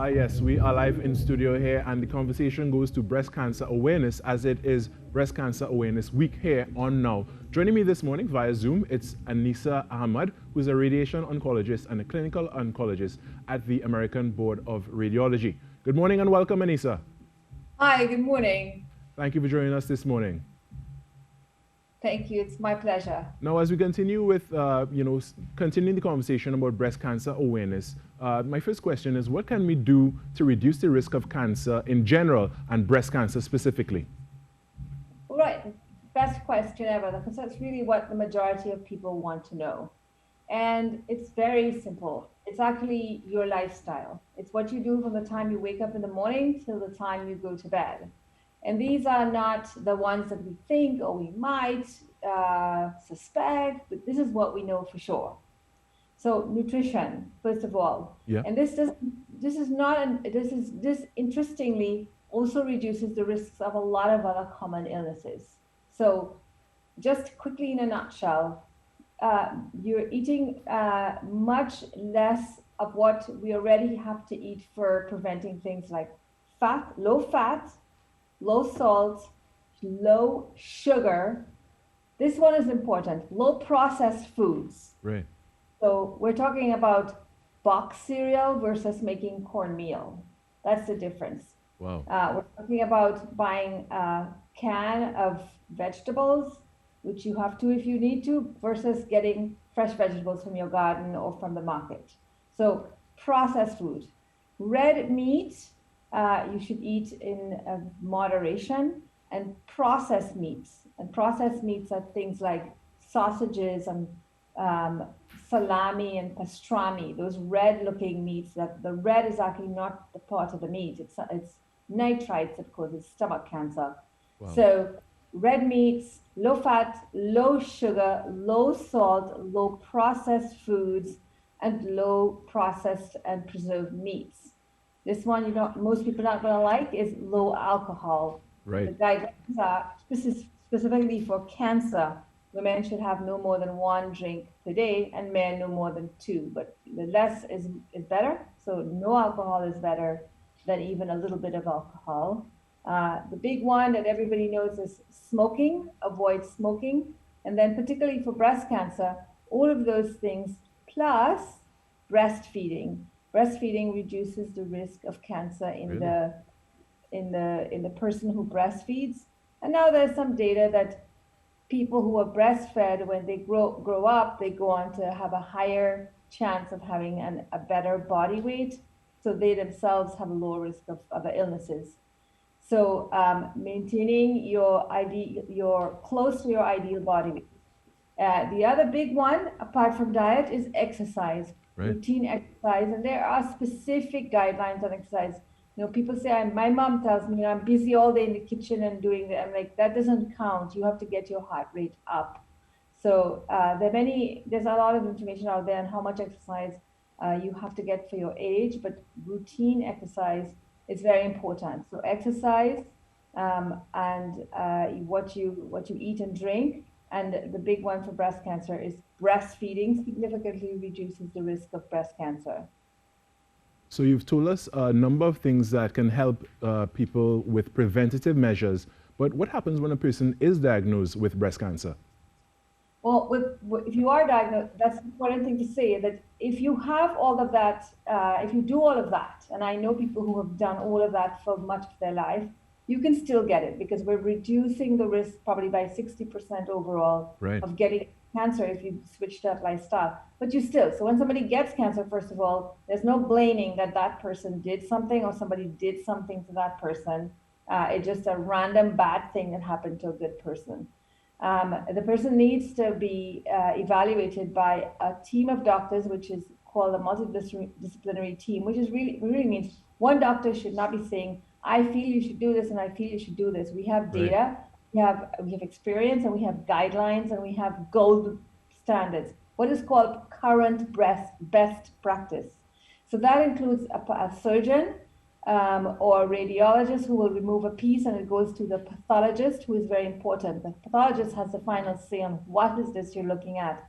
Yes, we are live in studio here, and the conversation goes to breast cancer awareness as it is Breast Cancer Awareness Week here on Now. Joining me this morning via Zoom, it's Anesa Ahamad, who's a radiation oncologist and a clinical oncologist at the American Board of Radiology. Good morning and welcome, Anesa. Hi, good morning. Thank you for joining us this morning. Thank you. It's my pleasure. Now, as we continue with, continuing the conversation about breast cancer awareness, my first question is, what can we do to reduce the risk of cancer in general and breast cancer specifically? All right. Best question ever, because that's really what the majority of people want to know. And it's very simple. It's actually your lifestyle. It's what you do from the time you wake up in the morning till the time you go to bed. And these are not the ones that we think or we might suspect, but this is what we know for sure. So nutrition, first of all. Yeah. And this interestingly also reduces the risks of a lot of other common illnesses. So just quickly in a nutshell, you're eating much less of what we already have to eat for preventing things like low fat, low salt, low sugar. This one is important. Low processed foods. Right. So we're talking about box cereal versus making cornmeal. That's the difference. Wow. We're talking about buying a can of vegetables, which you have to if you need to, versus getting fresh vegetables from your garden or from the market. So processed food. Red meat, you should eat in moderation, and processed meats. And processed meats are things like sausages and salami and pastrami, those red-looking meats. That the red is actually not the part of the meat. It's nitrites that causes stomach cancer. Wow. So red meats, low fat, low sugar, low salt, low processed foods, and low processed and preserved meats. This one, most people are not going to like is low alcohol. Right. The guidelines are specifically for cancer. Women should have no more than 1 drink per day, and men no more than 2. But the less is better. So no alcohol is better than even a little bit of alcohol. The big one that everybody knows is smoking. Avoid smoking. And then particularly for breast cancer, all of those things plus breastfeeding. Breastfeeding reduces the risk of cancer in the person who breastfeeds. And now there's some data that people who are breastfed, when they grow up, they go on to have a higher chance of having a better body weight. So they themselves have a lower risk of other illnesses. So maintaining your close to your ideal body weight. The other big one, apart from diet, is exercise. Right. Routine exercise, and there are specific guidelines on exercise. People say, my mom tells me, I'm busy all day in the kitchen and doing that. I'm like, that doesn't count. You have to get your heart rate up. So there's a lot of information out there on how much exercise you have to get for your age, but routine exercise is very important. So exercise and what you eat and drink. And the big one for breast cancer is breastfeeding significantly reduces the risk of breast cancer. So you've told us a number of things that can help people with preventative measures, but what happens when a person is diagnosed with breast cancer? Well, if you are diagnosed, that's an important thing to say, that if you have all of that, if you do all of that, and I know people who have done all of that for much of their life, you can still get it because we're reducing the risk probably by 60% overall of getting cancer if you switch that lifestyle. But so when somebody gets cancer, first of all, there's no blaming that person did something or somebody did something to that person. It's just a random bad thing that happened to a good person. The person needs to be evaluated by a team of doctors, which is called a multidisciplinary team, which is really means one doctor should not be saying, I feel you should do this and I feel you should do this. We have data, we have experience, and we have guidelines, and we have gold standards. What is called current best practice. So that includes a surgeon or a radiologist who will remove a piece, and it goes to the pathologist, who is very important. The pathologist has the final say on what is this you're looking at.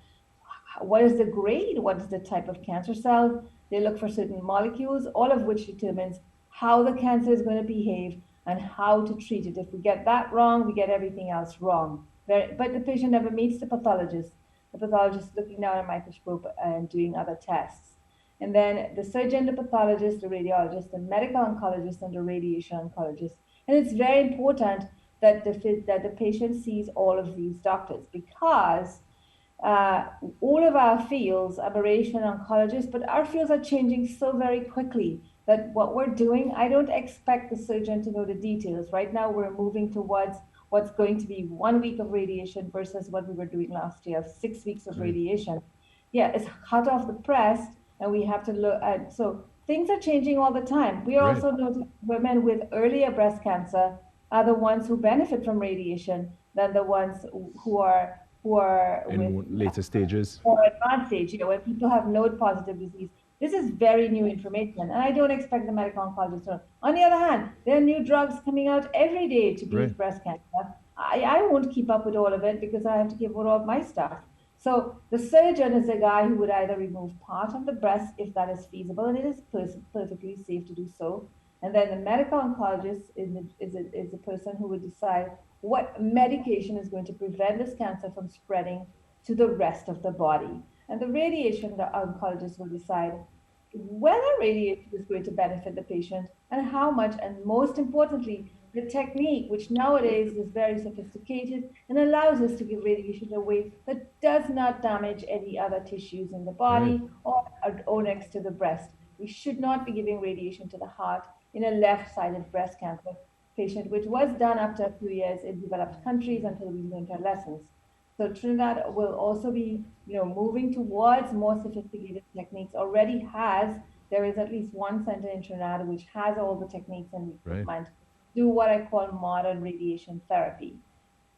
What is the grade? What is the type of cancer cell? They look for certain molecules, all of which determines how the cancer is going to behave and how to treat it. If we get that wrong, we get everything else wrong. But the patient never meets the pathologist. The pathologist is looking down at a microscope and doing other tests. And then the surgeon, the pathologist, the radiologist, the medical oncologist, and the radiation oncologist. And it's very important that the patient sees all of these doctors, because all of our fields, aberration oncologists, but our fields are changing so very quickly that what we're doing, I don't expect the surgeon to know the details. Right now, we're moving towards what's going to be 1 week of radiation versus what we were doing last year, 6 weeks of radiation. Yeah, it's hot off the press, and we have to look at, so things are changing all the time. We are also noticing women with earlier breast cancer are the ones who benefit from radiation than the ones who are in with later stages or advanced stage, when people have node positive disease. This is very new information, and I don't expect the medical oncologist to know. On the other hand, there are new drugs coming out every day to beat breast cancer. I won't keep up with all of it because I have to give all of my stuff. So the surgeon is the guy who would either remove part of the breast if that is feasible, and it is perfectly safe to do so. And then the medical oncologist is the person who would decide what medication is going to prevent this cancer from spreading to the rest of the body. And the radiation oncologist will decide whether radiation is going to benefit the patient and how much, and most importantly, the technique, which nowadays is very sophisticated and allows us to give radiation in a way that does not damage any other tissues in the body or next to the breast. We should not be giving radiation to the heart in a left-sided breast cancer patient, which was done after a few years in developed countries until we learned our lessons. So Trinidad will also be, moving towards more sophisticated techniques. There is at least one center in Trinidad which has all the techniques and equipment to do what I call modern radiation therapy.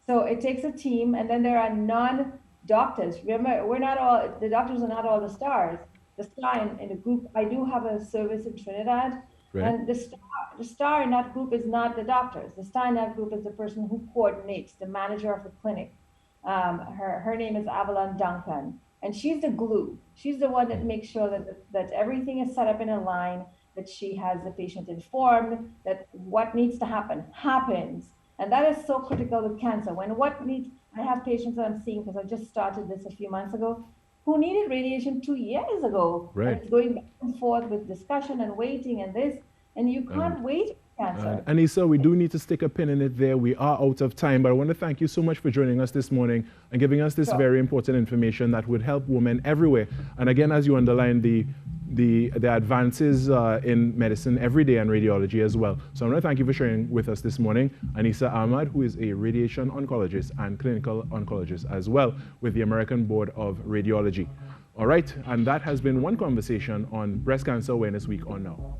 So it takes a team, and then there are non-doctors. Remember, the doctors are not all the stars. The star in the group, I do have a service in Trinidad, and the star in that group is not the doctors. The star in that group is the person who coordinates, the manager of the clinic. Her name is Avalon Duncan, and she's the glue. She's the one that makes sure that everything is set up in a line, that she has the patient informed, that what needs to happen happens. And that is so critical with cancer. I have patients that I'm seeing, because I just started this a few months ago, who needed radiation 2 years ago. Right. And it's going back and forth with discussion and waiting and this, and you can't wait. Anesa, we do need to stick a pin in it there. We are out of time, but I want to thank you so much for joining us this morning and giving us this very important information that would help women everywhere. And again, as you underlined, the advances in medicine every day and radiology as well. So I want to thank you for sharing with us this morning. Anesa Ahamad, who is a radiation oncologist and clinical oncologist as well with the American Board of Radiology. All right, and that has been one conversation on Breast Cancer Awareness Week on Now.